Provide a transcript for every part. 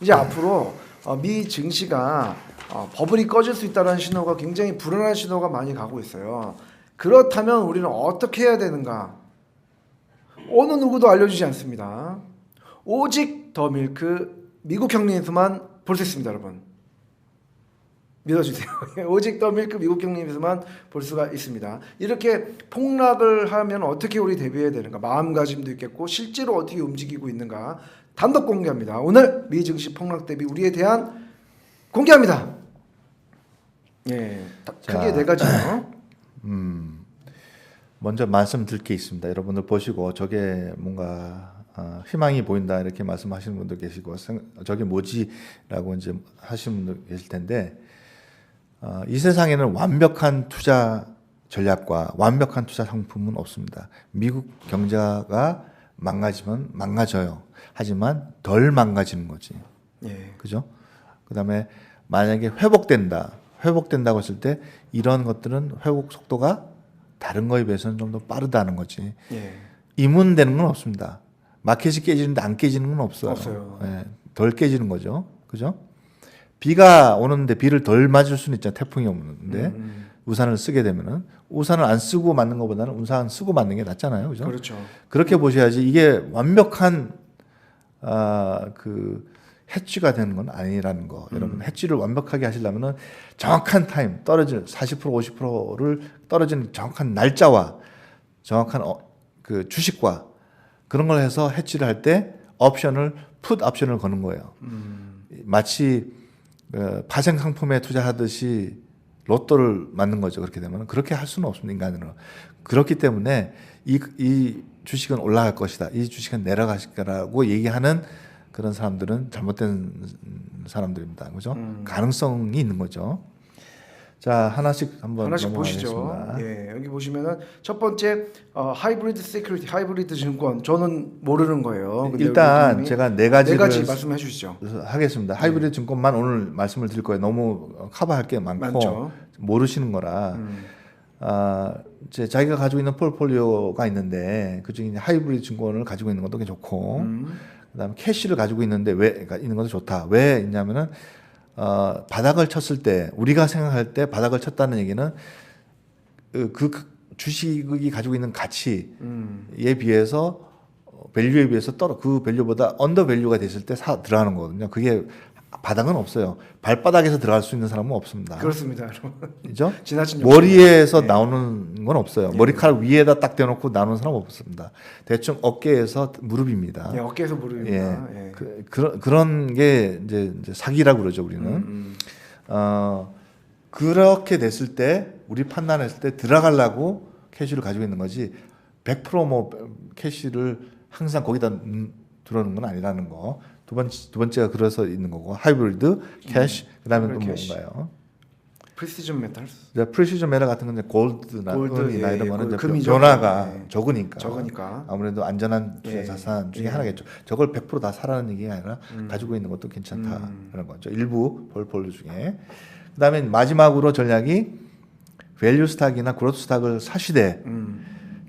이제 앞으로 미 증시가 버블이 꺼질 수 있다는 신호가 굉장히 불안한 신호가 많이 가고 있어요. 그렇다면 우리는 어떻게 해야 되는가? 어느 누구도 알려주지 않습니다. 오직 더 밀크 미국 경리에서만 볼 수 있습니다, 여러분. 믿어주세요. 오직 더 밀크 미국 경리에서만 볼 수가 있습니다. 이렇게 폭락을 하면 어떻게 우리 대비해야 되는가? 마음가짐도 있겠고 실제로 어떻게 움직이고 있는가? 단독 공개합니다. 오늘 미 증시 폭락 대비 우리에 대한 공개합니다. 예, 크게 네 가지요. 먼저 말씀드릴 게 있습니다. 여러분들 보시고 저게 뭔가 희망이 보인다 이렇게 말씀하시는 분도 계시고 저게 뭐지라고 이제 하시는 분도 계실 텐데 이 세상에는 완벽한 투자 전략과 완벽한 투자 상품은 없습니다. 미국 경제가 망가지면 망가져요. 하지만 덜 망가지는 거지. 예. 그죠? 그다음에 만약에 회복된다고 했을 때 이런 것들은 회복 속도가 다른 거에 비해서는 좀 더 빠르다는 거지. 예. 이문되는 건 없습니다. 마켓이 깨지는데 안 깨지는 건 없어요. 없어요. 예, 덜 깨지는 거죠. 그죠? 비가 오는데 비를 덜 맞을 수는 있잖아요. 태풍이 오는데 우산을 쓰게 되면은 우산을 안 쓰고 맞는 것보다는 우산 쓰고 맞는 게 낫잖아요. 그죠? 그렇죠. 그렇게 보셔야지 이게 완벽한 그 해지가 되는 건 아니라는 거. 여러분 해지를 완벽하게 하시려면은 정확한 타임 떨어지는 40% 50%를 떨어지는 정확한 날짜와 정확한 그 주식과 그런 걸 해서 해지를 할 때 풋 옵션을 거는 거예요. 마치 파생 상품에 투자하듯이 로또를 맞는 거죠. 그렇게 되면 그렇게 할 수는 없습니다. 인간으로. 그렇기 때문에 이 주식은 올라갈 것이다. 이 주식은 내려갈 거라고 얘기하는 그런 사람들은 잘못된 사람들입니다. 그죠? 가능성이 있는 거죠. 자, 하나씩 보시죠. 넘어가겠습니다. 예, 여기 보시면은 첫 번째 하이브리드 세큐리티, 하이브리드 증권 저는 모르는 거예요. 근데 일단 제가 네 가지 말씀해 주시죠. 하겠습니다. 하이브리드 증권만 오늘 말씀을 드릴 거예요. 너무 커버할 게 많고 모르시는 거라. 이제 자기가 가지고 있는 포트폴리오가 있는데 그중에 하이브리드 증권을 가지고 있는 것도 좋고, 그다음에 캐시를 가지고 있는데 그러니까 있는 것도 좋다. 왜 있냐면은 바닥을 쳤을 때 우리가 생각할 때 바닥을 쳤다는 얘기는 그 주식이 가지고 있는 가치에 비해서 밸류에 비해서 그 밸류보다 언더 밸류가 됐을 때 들어가는 거거든요. 그게 바닥은 없어요. 발바닥에서 들어갈 수 있는 사람은 없습니다. 그렇습니다, 여러분. 그죠? 지나친 머리에서 나오는 건 없어요. 머리카락 위에다 딱 대놓고 나오는 사람은 없습니다. 대충 어깨에서 무릎입니다. 예, 어깨에서 무릎입니다. 예. 그런 게 이제 사기라고 그러죠, 우리는. 그렇게 됐을 때 우리 판단했을 때 들어가려고 캐시를 가지고 있는 거지 100% 캐시를 항상 거기다 들어오는 건 아니라는 거. 두 번째가 그래서 있는 거고 하이브리드 캐시 그다음에 또 뭔가요? 프리시즌 메탈스. 프리시즌 메탈 같은 건 골드나 은이나 이런 거는 금이죠. 변화가 적으니까 아무래도 안전한 투자 자산 중에 하나겠죠. 저걸 100% 다 사라는 얘기가 아니라 가지고 있는 것도 괜찮다라는 거죠. 일부 폴폴로 중에. 그다음에 마지막으로 전략이 밸류 스탁이나 그로스 스탁을 사시되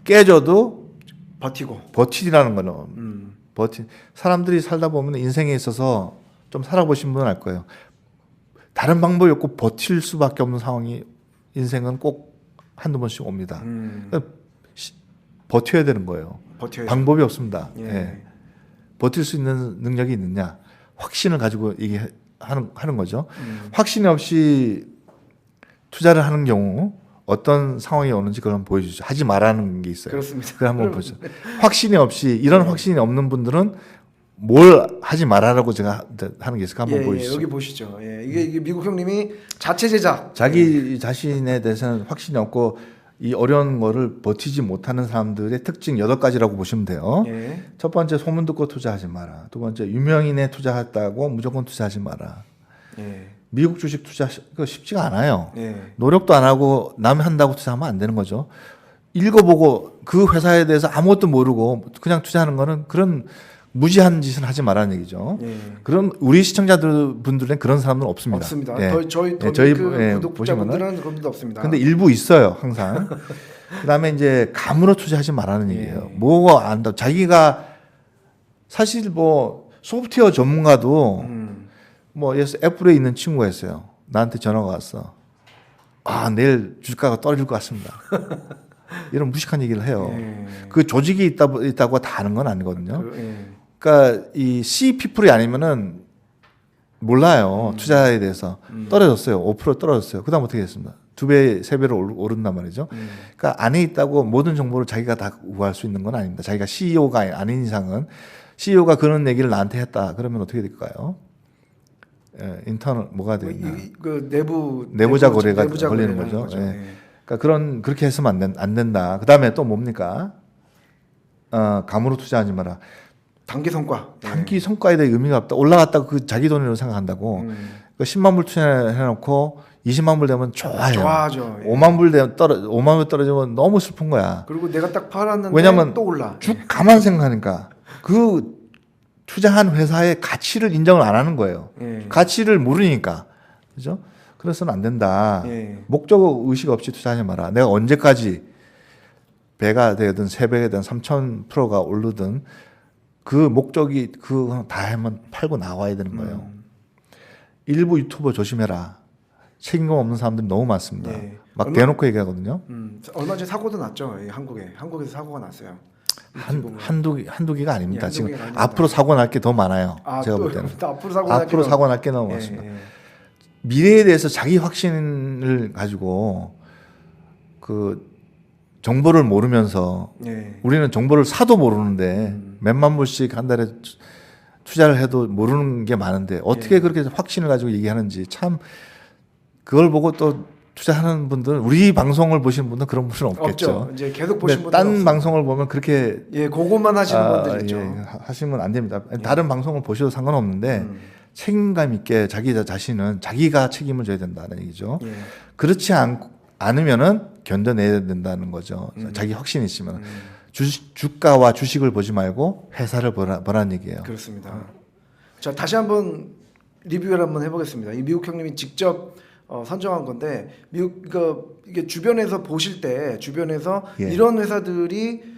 깨져도 버티라는 거는 사람들이 살다 보면 인생에 있어서 좀 살아보신 분은 알 거예요. 다른 방법이 없고 버틸 수밖에 없는 상황이 인생은 꼭 한두 번씩 옵니다. 그러니까 버텨야 되는 거예요. 방법이 없습니다. 예. 버틸 수 있는 능력이 있느냐 확신을 가지고 얘기하는 거죠. 확신이 없이 투자를 하는 경우 어떤 상황이 오는지 그걸 한번 보여주죠. 하지 말라는 게 있어요. 그렇습니다. 그걸 한번 보죠. 확신이 없이 이런 확신이 없는 분들은 뭘 하지 말아라고 제가 하는 게 있을까 한번 보여주시죠. 여기 보시죠. 이게 미국 형님이 자체 제작. 자기 자신에 대해서는 확신이 없고 이 어려운 거를 버티지 못하는 사람들의 특징 8가지라고 보시면 돼요. 첫 번째 소문 듣고 투자하지 마라. 두 번째 유명인에 투자했다고 무조건 투자하지 마라. 미국 주식 투자 쉽지가 않아요. 노력도 안 하고 남이 한다고 투자하면 안 되는 거죠. 읽어보고 그 회사에 대해서 아무것도 모르고 그냥 투자하는 거는 그런 무지한 짓은 하지 말라는 얘기죠. 그런 우리 시청자분들은 그런 사람들은 없습니다. 저희 구독자분들은 그런 분도 없습니다. 근데 일부 있어요, 항상. 그다음에 이제 감으로 투자하지 말라는 얘기예요. 뭐가 안다. 자기가 사실 뭐 소프트웨어 전문가도 뭐 예를 들어 애플에 있는 친구가 있어요. 나한테 전화가 왔어. 아, 내일 주가가 떨어질 것 같습니다. 이런 무식한 얘기를 해요. 예. 그 조직이 있다고 다 아는 건 아니거든요. 예. 그러니까 이 C 피플이 아니면은 몰라요. 투자에 대해서. 떨어졌어요. 5% 떨어졌어요. 그다음 어떻게 됐습니다. 2배, 3배로 오른단 말이죠. 그러니까 안에 있다고 모든 정보를 자기가 다 구할 수 있는 건 아닙니다. 자기가 CEO가 아닌 이상은 CEO가 그런 얘기를 나한테 했다. 그러면 어떻게 될까요? 예, 인터널 뭐가 되겠나? 그 내부자 거래가 걸리는 거래라는 거죠. 예. 예. 그러니까 그렇게 해서는 안 된다. 그다음에 또 뭡니까? 감으로 투자하지 마라. 단기 성과. 단기 성과에 대해 의미가 없다. 올라갔다고 그 자기 돈으로 생각한다고. 그 10만 불 투자해놓고 20만 불 되면 좋아요. 좋아하죠. 예. 5만 불 되면 5만 불 떨어지면 너무 슬픈 거야. 그리고 내가 딱 팔았는데 왜냐면 또 올라. 쭉 가만 생각하니까 그 투자한 회사의 가치를 인정을 안 하는 거예요. 예. 가치를 모르니까. 그죠? 그래서는 안 된다. 예. 목적 의식 없이 투자하지 마라. 내가 언제까지 배가 되든 3배가 되든 3,000%가 오르든 그 목적이 그 다 하면 팔고 나와야 되는 거예요. 일부 유튜버 조심해라. 책임감 없는 사람들이 너무 많습니다. 예. 막 대놓고 얘기하거든요. 얼마 전에 사고도 났죠. 예, 한국에서 사고가 났어요. 한두 개가 아닙니다. 예, 지금 개가 아닙니다. 앞으로 사고 날 게 더 많아요. 제가 볼 때는. 또 앞으로 사고 날 게 너무 예, 많습니다. 예. 미래에 대해서 자기 확신을 가지고 그 정보를 모르면서 예. 우리는 정보를 사도 모르는데 몇만 불씩 한 달에 투자를 해도 모르는 게 많은데 어떻게 그렇게 확신을 가지고 얘기하는지 참 그걸 보고 또 투자하는 분들 우리 방송을 보시는 분들은 그런 분은 없겠죠. 없죠. 이제 계속 보신 분들 딴 방송을 보면 그렇게 그것만 하시는 분들 있죠. 하시면 안 됩니다. 다른 방송을 보셔도 상관없는데 책임감 있게 자기 자신은 자기가 책임을 져야 된다는 얘기죠. 예. 그렇지 않으면은 견뎌내야 된다는 거죠. 자기 확신이 있으면 주가와 주식을 보지 말고 회사를 보라는 얘기예요. 그렇습니다. 자, 다시 한번 리뷰를 한번 해보겠습니다. 이 미국 형님이 직접 선정한 건데 이게 주변에서 보실 때 주변에서 예. 이런 회사들이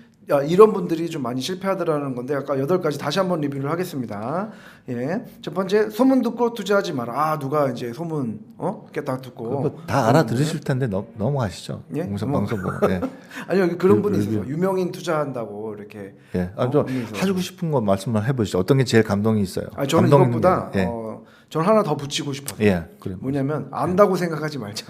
이런 분들이 좀 많이 실패하더라는 건데 아까 8가지 다시 한번 리뷰를 하겠습니다. 예. 첫 번째, 소문 듣고 투자하지 마라. 누가 이제 소문 이렇게 딱 듣고 다 알아들으실 텐데 넘어가시죠. 예? 방송 보고. 예. 아니요, 그런 분이 있어요. 유명인 투자한다고 이렇게. 예. 좀 하시고 싶은 거 말씀을 해보시죠. 어떤 게 제일 감동이 있어요? 저는 이것보다 예. 저는 하나 더 붙이고 싶어요. 예. 그래. 뭐냐면 안다고 생각하지 말자.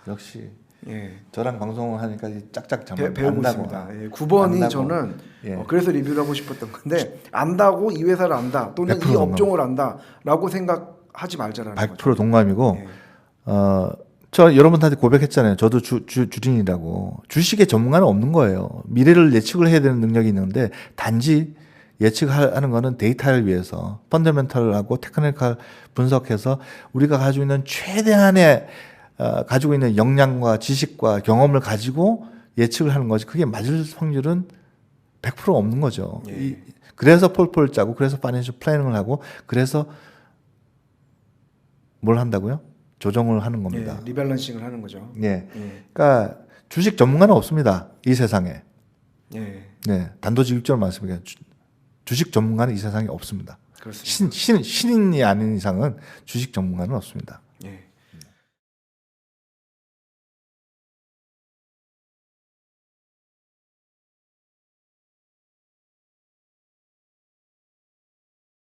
역시. 예. 저랑 방송을 하니까 짝짝 잠깐 배우고 안다고. 있습니다. 예, 9번이 안다고. 저는 예. 그래서 리뷰를 하고 싶었던 건데 안다고 이 회사를 안다 또는 이 100% 업종을 안다라고 생각하지 말자라는 100% 거죠. 동감이고 예. 저 여러분한테 고백했잖아요. 저도 주린이라고. 주식의 전문가는 없는 거예요. 미래를 예측을 해야 되는 능력이 있는데 단지 예측하는 거는 데이터를 위해서 펀더멘털하고 테크니컬 분석해서 우리가 가지고 있는 최대한의 가지고 있는 역량과 지식과 경험을 가지고 예측을 하는 거지. 그게 맞을 확률은 100% 없는 거죠. 예. 그래서 폴폴 짜고 그래서 파이낸셜 플래닝을 하고 그래서 뭘 한다고요? 조정을 하는 겁니다. 예, 리밸런싱을 하는 거죠. 예. 예. 그러니까 주식 전문가는 없습니다. 이 세상에. 예. 네. 단도직입적으로 말씀드려요. 주식 전문가는 이 세상에 없습니다. 그렇습니다. 신인이 아닌 이상은 주식 전문가는 없습니다. 예.